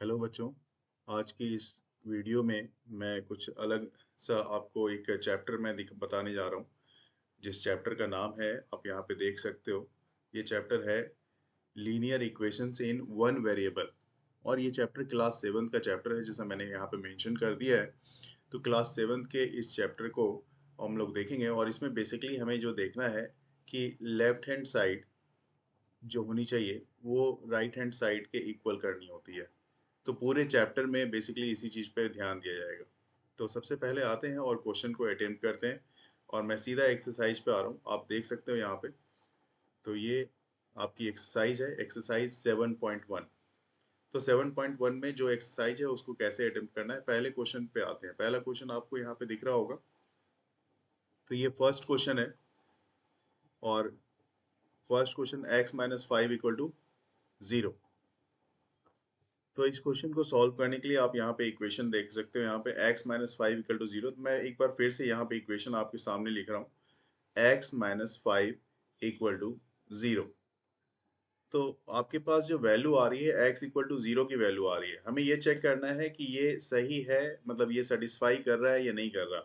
Hello बच्चों। आज की इस वीडियो में मैं कुछ अलग सा आपको एक चैप्टर में बताने जा रहा हूँ, जिस चैप्टर का नाम है, आप यहाँ पे देख सकते हो। ये चैप्टर है linear equations in one variable. और ये चैप्टर क्लास 7 का चैप्टर है, जैसा मैंने यहाँ पे मेंशन कर दिया है। तो क्लास 7 के इस चैप्टर को हम लोग देखेंगे, और इसमें बेसिकली हमें जो देखना है कि लेफ्ट हैंड साइड जो होनी चाहिए वो राइट हैंड साइड के इक्वल करनी होती है। तो पूरे चैप्टर में बेसिकली इसी चीज पे ध्यान दिया जाएगा। तो सबसे पहले आते हैं और क्वेश्चन को अटेम्प्ट करते हैं, और मैं सीधा एक्सरसाइज पे आ रहा हूँ, आप देख सकते हो यहाँ पे। तो ये आपकी एक्सरसाइज है, एक्सरसाइज 7.1। तो 7.1 में जो एक्सरसाइज है उसको कैसे अटेम्प्ट करना है, पहले क्वेश्चन पे आते हैं। पहला क्वेश्चन आपको यहाँ पे दिख रहा होगा। तो ये फर्स्ट क्वेश्चन है, और फर्स्ट क्वेश्चन x-5 = 0। तो इस क्वेश्चन को सॉल्व करने के लिए आप यहाँ पे इक्वेशन देख सकते हो। यहाँ पे x-5 = 0। तो मैं एक बार फिर से यहाँ पे इक्वेशन आपके सामने लिख रहा हूँ, x-5 = 0। तो आपके पास जो वैल्यू आ रही है x = 0 की वैल्यू आ रही है। हमें ये चेक करना है कि ये सही है, मतलब ये सेटिस्फाई कर रहा है या नहीं कर रहा।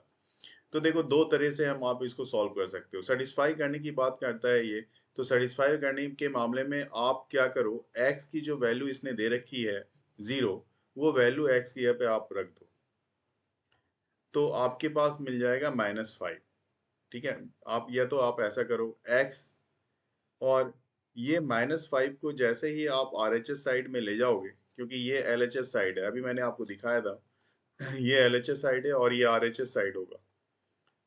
तो देखो, दो तरह से हम आप इसको सॉल्व कर सकते हो। सेटिस्फाई करने की बात करता है ये। तो सेटिस्फाई करने के मामले में आप क्या करो, x की जो वैल्यू इसने दे रखी है 0, वो वैल्यू x की यहाँ पे आप रख दो। तो आपके पास मिल जाएगा -5। ठीक है, आप या तो आप ऐसा करो x, और ये -5 को जैसे ही आप RHS साइड में ले जाओगे, क्योंकि ये LHS साइड है, अभी मैंने आपको दिखाया था ये LHS साइड है और ये RHS साइड होगा।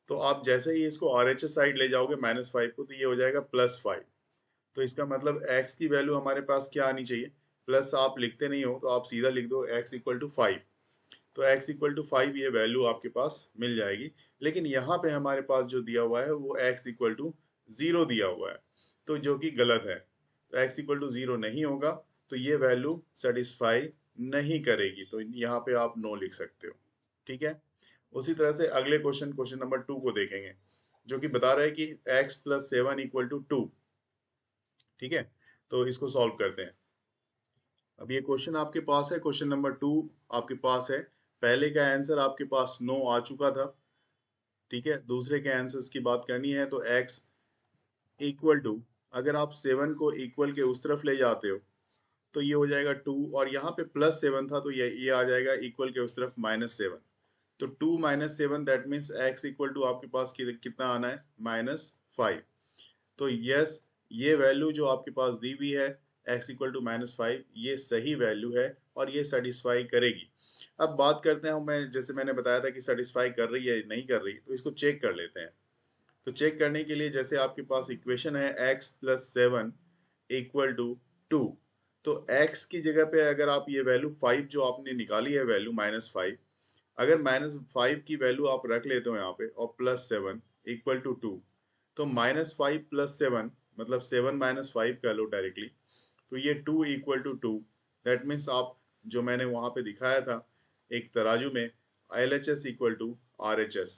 तो आप जैसे ही इसको RHS साइड ले जाओगे -5 को, तो ये हो जाएगा +5। तो इसका मतलब x की वैल्यू हमारे पास क्या आनी चाहिए, प्लस आप लिखते नहीं हो तो आप सीधा लिख दो x = 5। तो x = 5 ये वैल्यू आपके पास मिल जाएगी। लेकिन यहाँ पे हमारे पास जो दिया हुआ है वो x = 0 दिया हुआ है, तो जो कि गलत है। तो x = 0 नहीं होगा, तो ये वैल्यू सेटिस्फाई नहीं करेगी। तो यहाँ पे आप नो लिख सकते हो। ठीक है। उसी तरह से अगले क्वेश्चन, क्वेश्चन नंबर 2 को देखेंगे, जो कि बता रहा है कि x + 7 = 2। ठीक है, तो इसको सॉल्व करते हैं। अब ये क्वेश्चन आपके पास है, क्वेश्चन नंबर 2 आपके पास है। पहले का आंसर आपके पास 9 आ चुका था। ठीक है, दूसरे के आंसर्स की बात करनी है तो x = अगर आप 7 को इक्वल के उस तरफ ले जाते हो तो ये हो जाएगा 2, और यहाँ पे +7 था तो ये आ जाएगा इक्वल के उस तरफ -7। तो 2 - 7, दैट मीन्स x = आपके पास कितना आना है, -5। तो यस, ये वैल्यू जो आपके पास दी हुई है x = -5, ये सही वैल्यू है और ये सेटिस्फाई करेगी। अब बात करते हैं, मैं जैसे मैंने बताया था कि सेटिस्फाई कर रही है नहीं कर रही, तो इसको चेक कर लेते हैं। तो चेक करने के लिए, जैसे आपके पास इक्वेशन है x + 7 = 2। तो x की जगह पे अगर आप ये वैल्यू 5 जो आपने निकाली है, वैल्यू -5, अगर -5 की वैल्यू आप रख लेते हो यहाँ पे, और +7 = 2, तो -5 + 7 मतलब 7 - 5 कर लो डायरेक्टली। तो ये 2 = 2। दैट मीन्स आप, जो मैंने वहां पे दिखाया था एक तराजू में, LHS = RHS,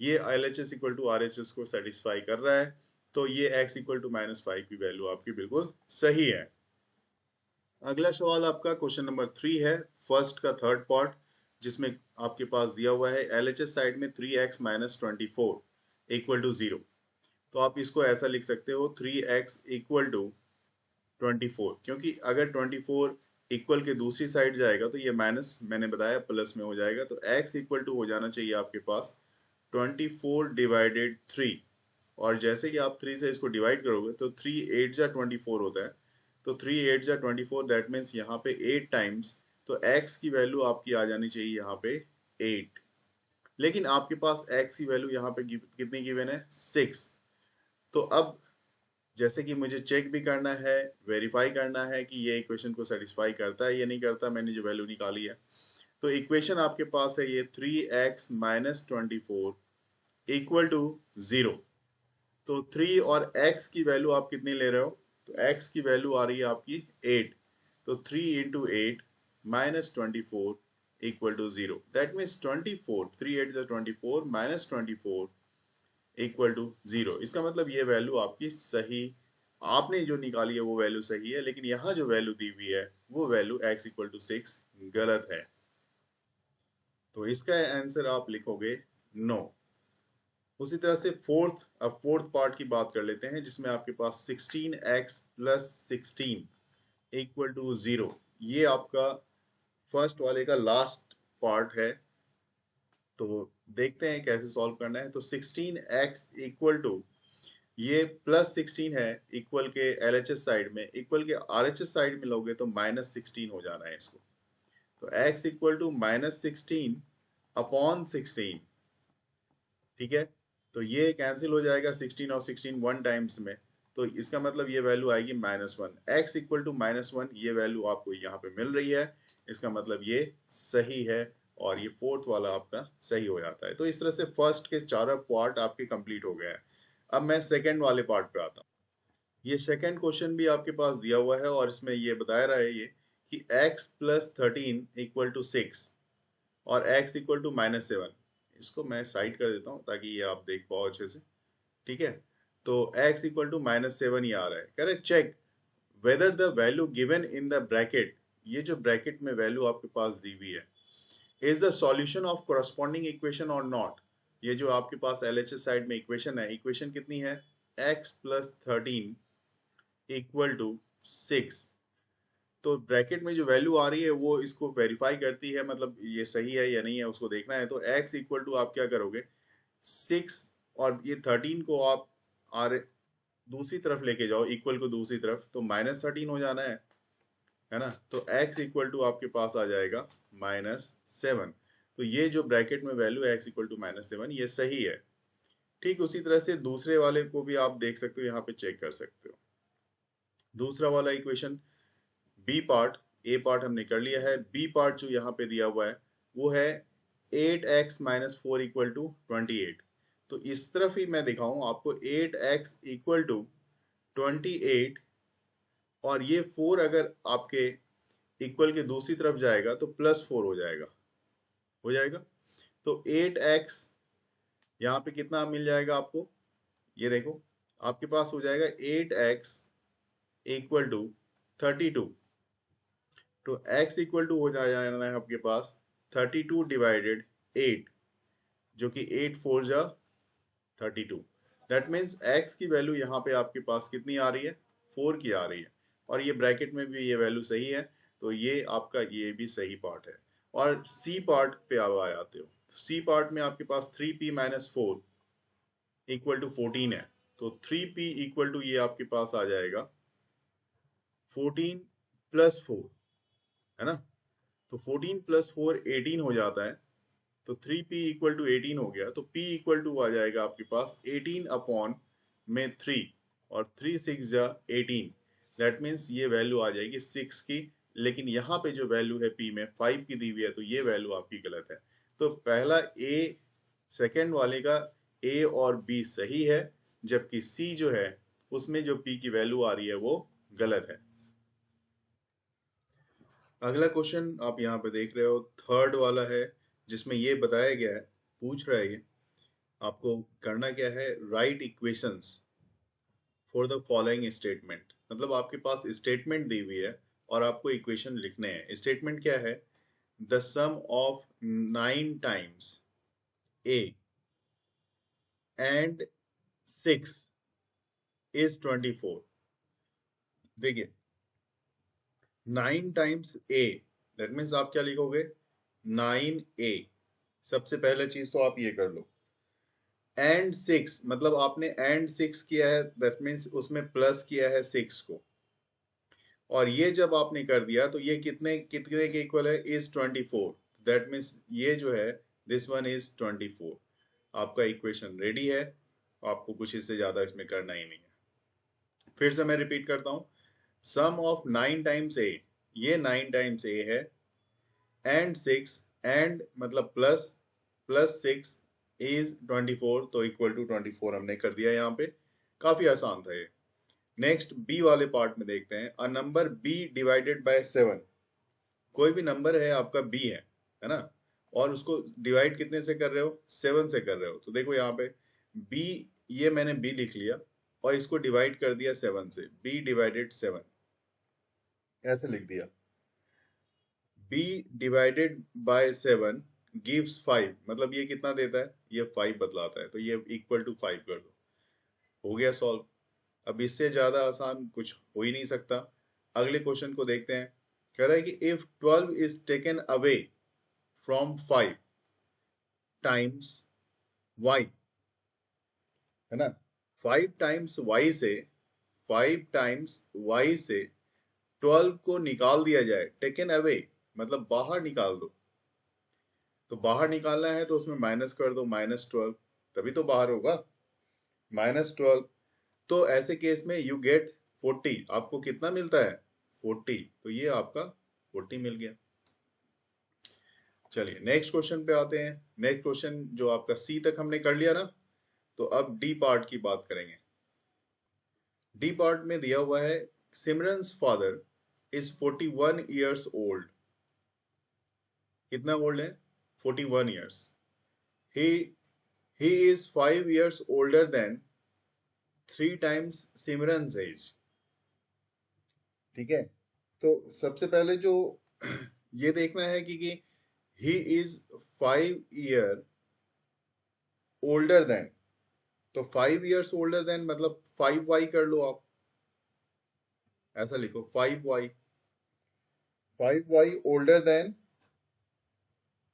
ये LHS = RHS को सेटिस्फाई कर रहा है। तो ये x = -5 की वैल्यू आपकी बिल्कुल सही है। अगला सवाल आपका क्वेश्चन नंबर 3 है, फर्स्ट का थर्ड पार्ट, जिसमें आपके पास दिया हुआ है LHS साइड में 3x - 24 = 0। तो आप इसको ऐसा लिख सकते हो, 3x = 24, क्योंकि अगर 24 इक्वल के दूसरी साइड जाएगा तो ये माइनस, मैंने बताया, प्लस में हो जाएगा। तो x = हो जाना चाहिए आपके पास 24/3। और जैसे कि आप 3 से इसको डिवाइड करोगे तो 3 8 जा 24 होता है। तो 3 8 जा 24, दैट मीन्स यहाँ पे 8 टाइम्स। तो x की वैल्यू आपकी आ जानी चाहिए यहाँ पे 8। लेकिन आपके पास x की वैल्यू यहाँ पे कितनी गिवन है, 6। तो अब जैसे कि मुझे चेक भी करना है, वेरीफाई करना है कि ये इक्वेशन को सेटिस्फाई करता है या नहीं करता, मैंने जो वैल्यू निकाली है। तो इक्वेशन आपके पास है ये 3x - 24 = 0। तो 3 और x की वैल्यू आप कितनी ले रहे हो, तो x की वैल्यू आ रही है आपकी 8। तो 3 × 8 - 24 = 0। That means 24, 3 8 24 -24 = 0। इसका मतलब ये वैल्यू आपकी सही, आपने जो निकाली है वो वैल्यू सही है, लेकिन यहाँ जो वैल्यू दी हुई है वो वैल्यू x = 6 गलत है। तो इसका आंसर आप लिखोगे नो। उसी तरह से अब फोर्थ पार्ट की बात कर लेते हैं, जिसमें आपके पास 16x प्लस 16 इक्वल टू 0। ये आपका फर्स्ट वाले का लास्ट पार्ट है। तो देखते हैं कैसे सॉल्व करना है। तो 16x इक्वल टू, ये प्लस 16 है, इक्वल के LHS साइड में, इक्वल के RHS साइड में लोगे तो माइनस 16 हो जाना है इसको। तो x equal to minus 16 upon 16, ठीक है। तो ये कैंसिल हो जाएगा, 16 और 16 वन टाइम्स में, तो इसका मतलब ये वैल्यू आएगी -1। x इक्वल टू -1, ये वैल्यू आपको यहाँ पे मिल रही है, इसका मतलब ये सही है और ये फोर्थ वाला आपका सही हो जाता है। तो इस तरह से फर्स्ट के चारों पार्ट आपके कंप्लीट हो गए हैं। अब मैं सेकंड वाले पार्ट पे आता हूँ। ये सेकंड क्वेश्चन भी आपके पास दिया हुआ है और इसमें ये बताया रहा है ये कि x प्लस 13 इक्वल टू 6 और x इक्वल टू -7। इसको मैं साइड कर देता हूँ ताकि ये आप देख पाओ अच्छे से, ठीक है। तो x इक्वल टू -7 ही आ रहा है। कह रहे check whether the value given in the bracket, ये जो ब्रैकेट में वैल्यू आपके पास दी हुई है, is the solution of corresponding equation और नॉट। ये जो आपके पास LHS साइड में इक्वेशन है, इक्वेशन कितनी है, x प्लस 13 इक्वल टू 6। तो ब्रैकेट में जो वैल्यू आ रही है वो इसको वेरीफाई करती है, मतलब ये सही है या नहीं है उसको देखना है। तो x इक्वल टू आप क्या करोगे, 6 और ये 13 को आप आर दूसरी तरफ लेके जाओ, इक्वल को दूसरी तरफ, तो -13 हो जाना है ना। तो x इक्वल टू आपके पास आ जाएगा -7। तो ये जो ब्रैकेट में वैल्यू है x इक्वल टू -7, ये सही है। ठीक उसी तरह से दूसरे वाले को भी आप देख सकते हो, यहाँ पे चेक कर सकते हो। दूसरा वाला इक्वेशन बी पार्ट, ए पार्ट हमने कर लिया है, बी पार्ट जो यहाँ पे दिया हुआ है वो है 8x माइनस 4 इक्वल टू 28। तो इस तरफ ही मैं दिखाऊं आपको, 8x इक्वल टू 28 और ये 4 अगर आपके इक्वल के दूसरी तरफ जाएगा तो +4 हो जाएगा। तो 8x यहाँ पे कितना मिल जाएगा आपको, ये देखो आपके पास हो जाएगा 8x इक्वल टू 32। तो x इक्वल टू हो जाना है आपके पास 32 डिवाइडेड 8, जो कि 8 4 जा 32। दैट मीन्स x की वैल्यू यहाँ पे आपके पास कितनी आ रही है, 4 की आ रही है। और ये ब्रैकेट में भी ये वैल्यू सही है, तो ये आपका ये भी सही पार्ट है। और सी पार्ट पे आप आ जाते हो। सी पार्ट में आपके पास 3p माइनस 4 इक्वल टू 14 है। तो 3p इक्वल टू ये आपके पास आ जाएगा 14 प्लस 4, है ना। तो 14 प्लस 4 18 हो जाता है। तो 3p इक्वल टू 18 हो गया, तो p इक्वल टू आ जाएगा आपके पास 18 अपॉन में 3, और 3 6 जा 18। दैट मीन्स ये वैल्यू आ जाएगी 6 की, लेकिन यहाँ पे जो वैल्यू है p में 5 की दी हुई है, तो ये वैल्यू आपकी गलत है। तो पहला a, सेकेंड वाले का a और b सही है, जबकि c जो है उसमें जो p की वैल्यू आ रही है वो गलत है। अगला क्वेश्चन आप यहाँ पे देख रहे हो, थर्ड वाला है, जिसमें ये बताया गया है, पूछ रहा है ये आपको करना क्या है, right equations for the following statement. मतलब आपके पास स्टेटमेंट दी हुई है और आपको इक्वेशन लिखने हैं। स्टेटमेंट क्या है, the sum of 9 times a and 6 is 24। देखिए 9 टाइम्स a, दैट मीन्स आप क्या लिखोगे, 9a। सबसे पहले चीज तो आप ये कर लो। एंड 6, मतलब आपने एंड 6 किया है, दैट मीन्स उसमें प्लस किया है 6 को। और ये जब आपने कर दिया तो ये कितने कितने के इक्वल है, इज 24। दैट मीन्स ये जो है दिस वन इज 24। आपका इक्वेशन रेडी है, आपको कुछ इससे ज्यादा इसमें करना ही नहीं है। फिर से मैं रिपीट करता हूँ, सम ऑफ 9 टाइम्स ए, ये 9 टाइम्स ए है, एंड 6, एंड मतलब प्लस प्लस 6 इज 24, तो इक्वल टू 24 हमने कर दिया यहाँ पे। काफी आसान था ये। नेक्स्ट बी वाले पार्ट में देखते हैं, a number B divided by 7। कोई भी नंबर है आपका बी है ना, और उसको डिवाइड कितने से कर रहे हो, 7 से कर रहे हो। तो देखो यहाँ पे बी, ये मैंने बी लिख लिया और इसको डिवाइड कर दिया 7 से, बी डिवाइडेड 7 ऐसे लिख दिया। b डिवाइडेड बाय 7 गिव्स 5, मतलब ये कितना देता है, ये 5 बतलाता है, तो ये इक्वल टू 5 कर दो, हो गया सॉल्व। अब इससे ज्यादा आसान कुछ हो ही नहीं सकता। अगले क्वेश्चन को देखते हैं। कह रहा है कि if 12 is taken away from 5 times y, है ना, 5 टाइम्स y से, 5 टाइम्स y से 12 को निकाल दिया जाए, टेकन अवे मतलब बाहर निकाल दो, तो बाहर निकालना है तो उसमें माइनस कर दो, -12, तभी तो बाहर होगा, -12। तो ऐसे केस में यू गेट 40, आपको कितना मिलता है, 40, तो ये आपका 40 मिल गया। चलिए नेक्स्ट क्वेश्चन पे आते हैं। नेक्स्ट क्वेश्चन जो आपका सी तक हमने कर लिया ना, तो अब डी पार्ट की बात करेंगे। डी पार्ट में दिया हुआ है Simran's father is 41 years old. कितना ओल्ड है, 41 years. He he is 5 years older than 3 times Simran's age. ठीक है, तो सबसे पहले जो ये देखना है कि ही इज 5 ईयर ओल्डर देन, तो 5 ईयर्स ओल्डर देन मतलब 5y कर लो आप, ऐसा लिखो 5y, 5y ओल्डर देन।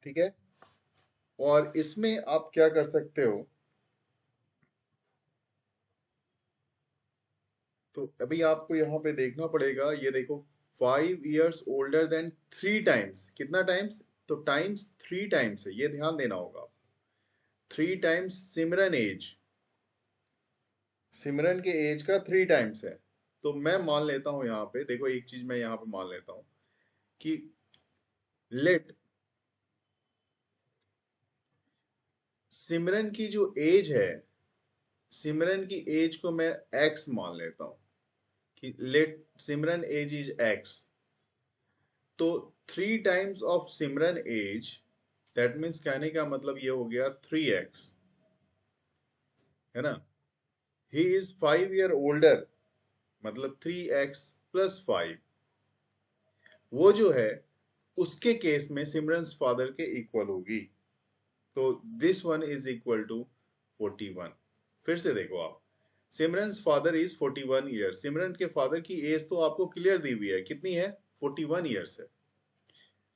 ठीक है, और इसमें आप क्या कर सकते हो, तो अभी आपको यहाँ पे देखना पड़ेगा, ये देखो 5 ईयर्स ओल्डर देन 3 टाइम्स, कितना टाइम्स, तो टाइम्स 3 टाइम्स है, ये ध्यान देना होगा। 3 टाइम्स सिमरन एज, सिमरन के एज का 3 टाइम्स है। तो मैं मान लेता हूं यहाँ पे, देखो एक चीज मैं यहाँ पे मान लेता हूं कि लेट सिमरन की जो एज है, सिमरन की एज को मैं एक्स मान लेता हूं, कि let Simran age is X. तो 3 times of Simran age, that means कहने का मतलब ये हो गया 3x, है ना। ही इज 5 ईयर ओल्डर, मतलब 3x प्लस 5, वो जो है उसके केस में सिमरन फादर के इक्वल होगी, तो this one is equal to 41। फिर से देखो आप, Simran father is 41 year, Simran के फादर की एज तो आपको क्लियर दी हुई है, कितनी है, 41 ईयर्स है।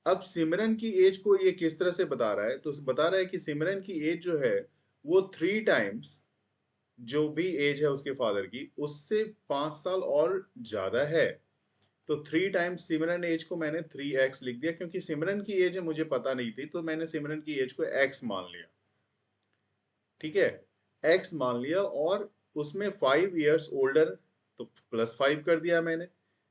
अब सिमरन की एज को ये किस तरह से बता रहा है, तो बता रहा है कि सिमरन की एज जो है वो 3 टाइम्स जो भी एज है उसके फादर की, उससे 5 साल और ज्यादा है। तो 3 टाइम्स सिमरन एज को मैंने 3x लिख दिया, क्योंकि सिमरन की एज मुझे पता नहीं थी, तो मैंने सिमरन की एज को x मान लिया। ठीक है, x मान लिया, और उसमें 5 ईयर्स ओल्डर, तो +5 कर दिया मैंने,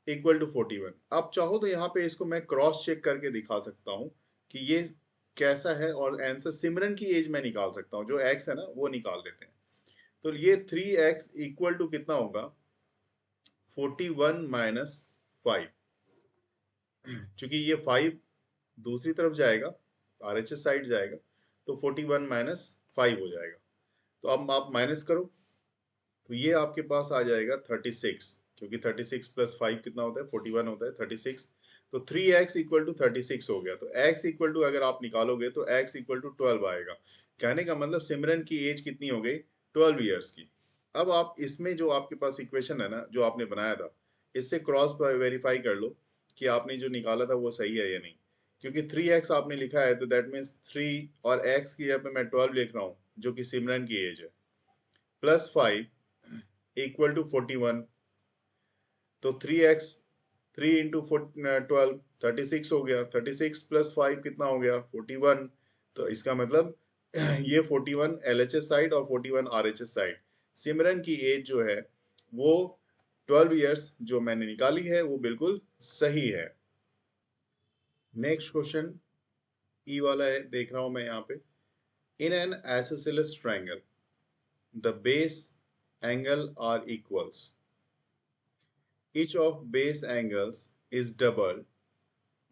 इक्वल टू 41। अब चाहो तो यहाँ पे इसको मैं क्रॉस चेक करके दिखा सकता हूँ कि ये कैसा है, और आंसर सिमरन की एज में निकाल सकता हूँ, जो x है ना वो निकाल देते हैं। तो ये 3x इक्वल टू कितना होगा, 41 माइनस 5, क्योंकि ये 5 दूसरी तरफ जाएगा, RHS साइड जाएगा, तो 41 माइनस 5 हो जाएगा। तो अब आप माइनस करो, तो ये आपके पास आ जाएगा 36, क्योंकि 36 प्लस 5 कितना होता है, 41 होता है, 36। तो 3x इक्वल टू 36 हो गया, तो x इक्वल टू अगर आप निकालोगे तो x इक्वल टू 12 आएगा। कहने का मतलब सिमरन की एज कितनी हो गई, 12 ईयर्स की। अब आप इसमें जो आपके पास इक्वेशन है ना, जो आपने बनाया था, इससे क्रॉस वेरीफाई कर लो कि आपने जो निकाला था वो सही है या नहीं। क्योंकि 3x आपने लिखा है, तो दैट मीन्स 3 और x की जगह पे मैं 12 लिख रहा हूँ, जो कि सिमरन की एज है, प्लस 5 इक्वल टू 41। तो 3x, 3 इंटू 12, 36 हो गया, 36 प्लस 5 कितना हो गया, 41। तो इसका मतलब ये 41 LHS साइड और 41 RHS साइड, सिमरन की एज जो है वो 12 ईयर्स जो मैंने निकाली है वो बिल्कुल सही है। नेक्स्ट क्वेश्चन ई वाला है, देख रहा हूं मैं यहाँ पे। In an isosceles triangle the base angle are equals, each of base angles is double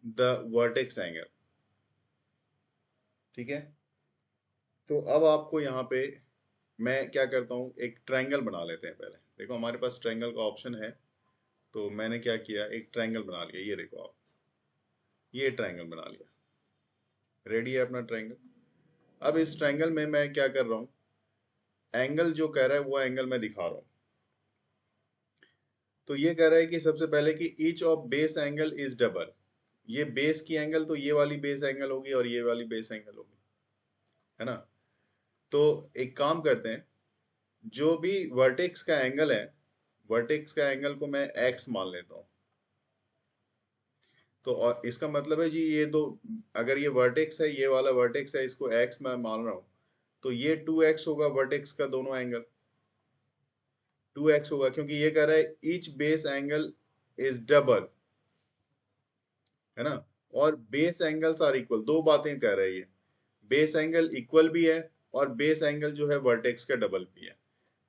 the vertex angle। ठीक है, तो अब आपको यहाँ पे मैं क्या करता हूँ, एक ट्रायंगल बना लेते हैं पहले। देखो हमारे पास ट्रायंगल का ऑप्शन है, तो मैंने क्या किया, एक ट्रायंगल बना लिया, ये देखो आप, ये ट्रायंगल बना लिया, रेडी है अपना ट्रायंगल। अब इस ट्रायंगल में मैं क्या कर रहा हूं, एंगल जो कह रहा है वो एंगल मैं दिखा रहा हूं। तो ये कह रहा है कि सबसे पहले कि each of base angle is double, ये बेस की एंगल तो ये वाली बेस एंगल होगी और ये वाली बेस एंगल होगी, है ना। तो एक काम करते हैं, जो भी वर्टेक्स का एंगल है, वर्टेक्स का एंगल को मैं एक्स मान लेता हूं। तो और इसका मतलब है जी ये दो, अगर ये वर्टेक्स है, ये वाला वर्टेक्स है, इसको एक्स मैं मान रहा हूं, तो ये 2x होगा वर्टेक्स का दोनों एंगल, 2x होगा, क्योंकि ये कह रहा है each base angle is double, है ना। और बेस एंगल्स आर इक्वल, दो बातें कह रही है, बेस एंगल इक्वल भी है और बेस एंगल जो है वर्टेक्स का डबल भी है।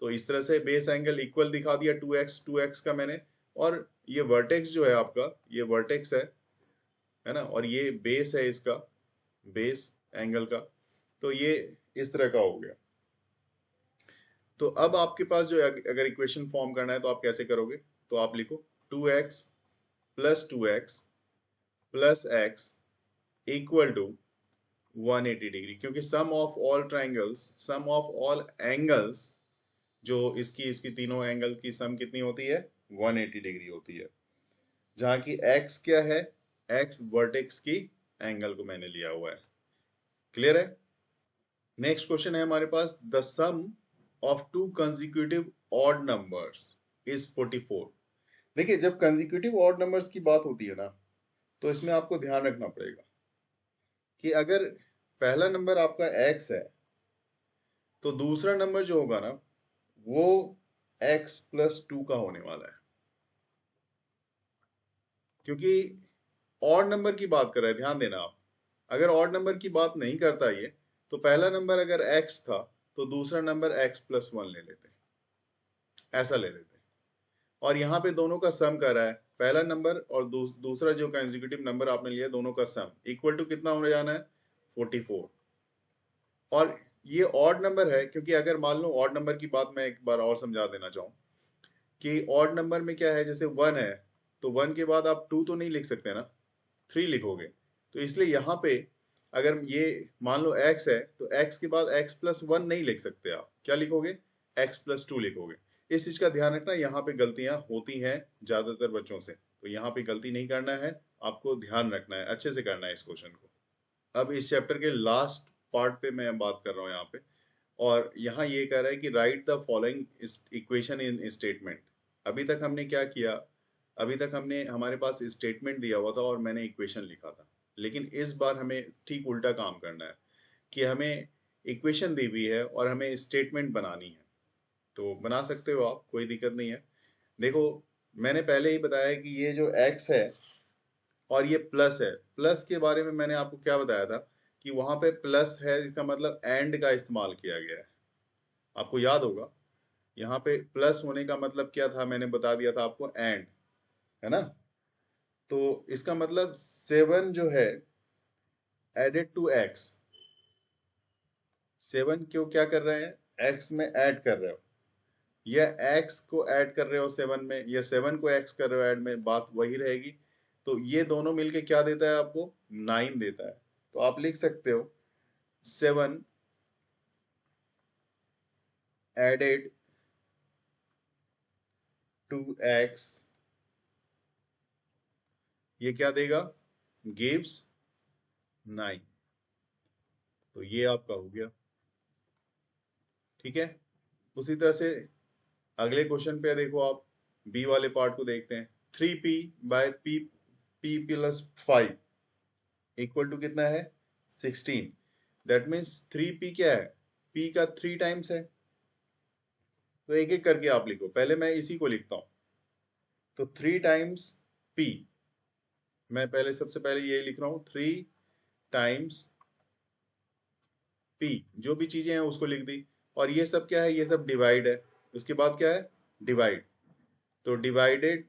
तो इस तरह से बेस एंगल इक्वल दिखा दिया 2x का मैंने, और ये वर्टेक्स जो है आपका, ये वर्टेक्स है ना, और ये बेस है इसका, बेस एंगल का। तो ये इस तरह का हो गया। तो अब आपके पास जो अगर इक्वेशन फॉर्म करना है तो आप कैसे करोगे, तो आप लिखो 2x plus 2x plus x equal to 180 degree, क्योंकि sum of all triangles, sum of all angles, जो इसकी इसकी तीनों एंगल की सम कितनी होती है, 180 डिग्री होती है। जहां की x क्या है, x वर्टेक्स की एंगल को मैंने लिया हुआ है। क्लियर है। नेक्स्ट क्वेश्चन है हमारे पास, the sum of two consecutive odd numbers is 44। देखिए जब कंसेक्यूटिव ऑड नंबर्स की बात होती है ना, तो इसमें आपको ध्यान रखना पड़ेगा कि अगर पहला नंबर आपका x है, तो दूसरा नंबर जो होगा ना वो x प्लस 2 का होने वाला है, क्योंकि ऑड नंबर की बात कर रहे हैं, ध्यान देना आप। अगर ऑड नंबर की बात नहीं करता ये, तो पहला नंबर अगर x था तो दूसरा नंबर x प्लस 1 ले लेते, ऐसा ले लेते। और यहाँ पे दोनों का सम कर रहा है, पहला नंबर और दूसरा जो कंसेक्यूटिव नंबर आपने लिया, दोनों का सम इक्वल टू कितना होने जाना है, 44। और ये ऑड नंबर है, क्योंकि अगर मान लो ऑड नंबर की बात मैं एक बार और समझा देना चाहूँ कि ऑड नंबर में क्या है, जैसे 1 है तो 1 के बाद आप 2 तो नहीं लिख सकते ना, 3 लिखोगे। तो इसलिए यहाँ पे अगर ये मान लो x है, तो x के बाद x प्लस 1 नहीं लिख सकते, आप क्या लिखोगे, x प्लस 2 लिखोगे। इस चीज का ध्यान रखना, यहाँ पे गलतियां होती हैं ज्यादातर बच्चों से, तो यहाँ पे गलती नहीं करना है, आपको ध्यान रखना है, अच्छे से करना है इस क्वेश्चन को। अब इस चैप्टर के लास्ट पार्ट पे मैं बात कर रहा हूँ यहाँ पे, और यहाँ ये कह रहा है कि right the following equation in statement. अभी तक हमने क्या किया, अभी तक हमने, हमारे पास स्टेटमेंट दिया हुआ था और मैंने इक्वेशन लिखा था, लेकिन इस बार हमें ठीक उल्टा काम करना है कि हमें इक्वेशन दी हुई है और हमें स्टेटमेंट बनानी है। तो बना सकते हो आप, कोई दिक्कत नहीं है। देखो मैंने पहले ही बताया कि ये जो x है और ये प्लस है, प्लस के बारे में मैंने आपको क्या बताया था कि वहां पे प्लस है, इसका मतलब एंड का इस्तेमाल किया गया है, आपको याद होगा। यहाँ पे प्लस होने का मतलब क्या था, मैंने बता दिया था आपको, एंड, है ना। तो इसका मतलब 7 जो है एडेड टू x, 7 क्यों क्या कर रहे हैं, x में ऐड कर रहे हो, या x को ऐड कर रहे हो 7 में, या 7 को x कर रहे हो ऐड में, बात वही रहेगी। तो ये दोनों मिलके क्या देता है आपको, 9 देता है। तो आप लिख सकते हो 7 एडेड टू x, ये क्या देगा, गिव्स 9। तो ये आपका हो गया, ठीक है। उसी तरह से अगले क्वेश्चन पे देखो आप, बी वाले पार्ट को देखते हैं। 3p बाय पी, पी प्लस 5 इक्वल टू कितना है, 16। दैट मीन्स 3p क्या है, p का 3 टाइम्स है। तो एक एक करके आप लिखो, पहले मैं इसी को लिखता हूं। तो 3 टाइम्स p, मैं पहले सबसे पहले यही लिख रहा हूं, 3 टाइम्स p, जो भी चीजें हैं उसको लिख दी। और ये सब क्या है, ये सब डिवाइड है, उसके बाद क्या है, डिवाइड। तो डिवाइडेड,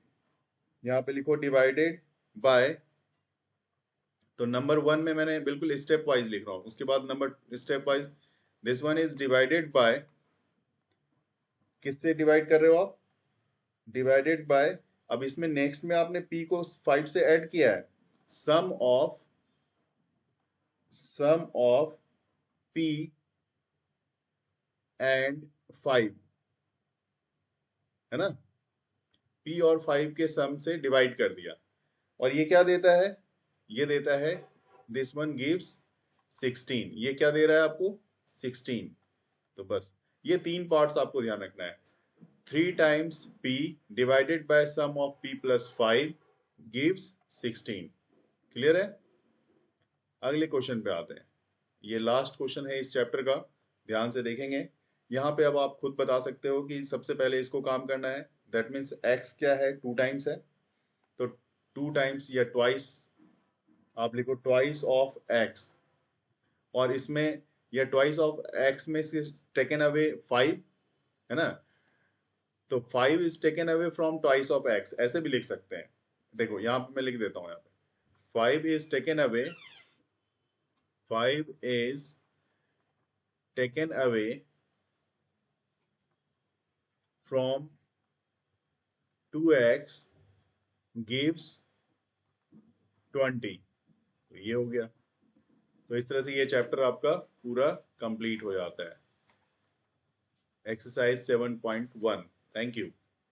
यहाँ पे लिखो डिवाइडेड बाय, तो नंबर 1 में मैंने बिल्कुल स्टेप वाइज लिख रहा हूं, उसके बाद number step wise, this one is divided by, किससे डिवाइड कर रहे हो आप, डिवाइडेड बाय। अब इसमें नेक्स्ट में आपने p को 5 से ऐड किया है, सम ऑफ p एंड 5, है ना, p और 5 के सम से डिवाइड कर दिया, और ये क्या देता है, ये देता है दिस वन गिव्स 16। ये क्या दे रहा है आपको, 16। तो बस ये तीन पार्ट्स आपको ध्यान रखना है। 3 times p divided by sum of p plus 5 gives 16। Clear है? अगले क्वेश्चन पे आते हैं। ये लास्ट क्वेश्चन है इस चैप्टर का, ध्यान से देखेंगे। यहाँ पे अब आप खुद बता सकते हो कि सबसे पहले इसको काम करना है। दैट मीन्स x क्या है, 2 टाइम्स है, तो 2 टाइम्स या ट्वाइस, आप लिखो ट्वाइस ऑफ x, और इसमें या ट्वाइस ऑफ x में से टेकन अवे 5, है ना, तो 5 is taken away from twice of x, ऐसे भी लिख सकते हैं। देखो यहाँ पे मैं लिख देता हूँ, यहाँ पे 5 is taken away, 5 is taken away from 2x gives 20। तो ये हो गया। तो इस तरह से ये चैप्टर आपका पूरा कंप्लीट हो जाता है। एक्सरसाइज 7.1। Thank you.